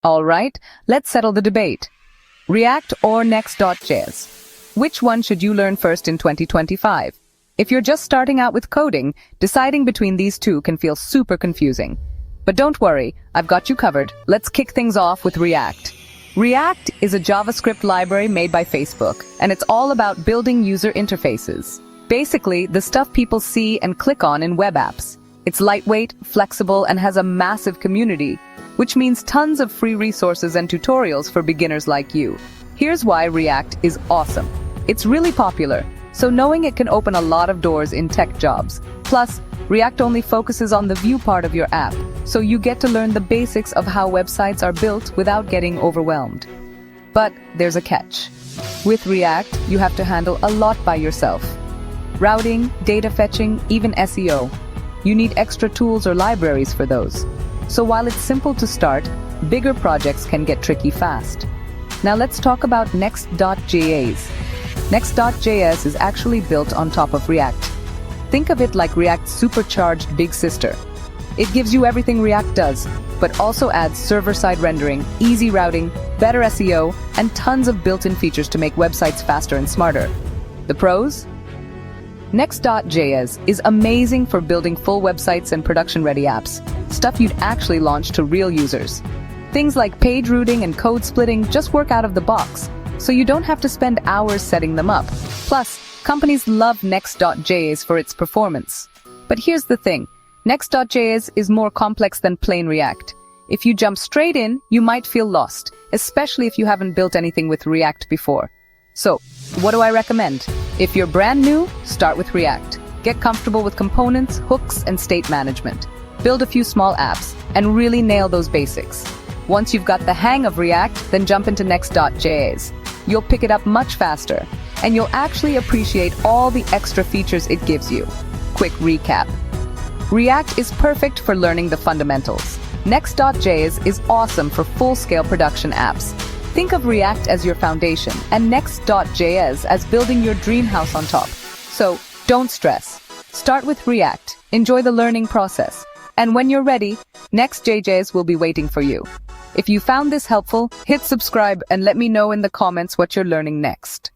All right, let's settle the debate. React or Next.js? Which one should you learn first in 2025? If you're just starting out with coding, deciding between these two can feel super confusing. But don't worry, I've got you covered. Let's kick things off with React. React is a JavaScript library made by Facebook, and it's all about building user interfaces. Basically, the stuff people see and click on in web apps. It's lightweight, flexible, and has a massive community, which means tons of free resources and tutorials for beginners like you. Here's why React is awesome. It's really popular, so knowing it can open a lot of doors in tech jobs. Plus, React only focuses on the view part of your app, so you get to learn the basics of how websites are built without getting overwhelmed. But there's a catch. With React, you have to handle a lot by yourself. Routing, data fetching, even SEO. You need extra tools or libraries for those. So while it's simple to start, bigger projects can get tricky fast. Now let's talk about Next.js. Next.js is actually built on top of React. Think of it like React's supercharged big sister. It gives you everything React does, but also adds server-side rendering, easy routing, better SEO, and tons of built-in features to make websites faster and smarter. The pros? Next.js is amazing for building full websites and production-ready apps, stuff you'd actually launch to real users. Things like page routing and code splitting just work out of the box, so you don't have to spend hours setting them up. Plus, companies love Next.js for its performance. But here's the thing, Next.js is more complex than plain React. If you jump straight in, you might feel lost, especially if you haven't built anything with React before. So, what do I recommend? If you're brand new, start with React. Get comfortable with components, hooks, and state management. Build a few small apps, and really nail those basics. Once you've got the hang of React, then jump into Next.js. You'll pick it up much faster, and you'll actually appreciate all the extra features it gives you. Quick recap. React is perfect for learning the fundamentals. Next.js is awesome for full-scale production apps. Think of React as your foundation, and Next.js as building your dream house on top. So, don't stress. Start with React, enjoy the learning process, and when you're ready, Nextjs will be waiting for you. If you found this helpful, hit subscribe and let me know in the comments what you're learning next.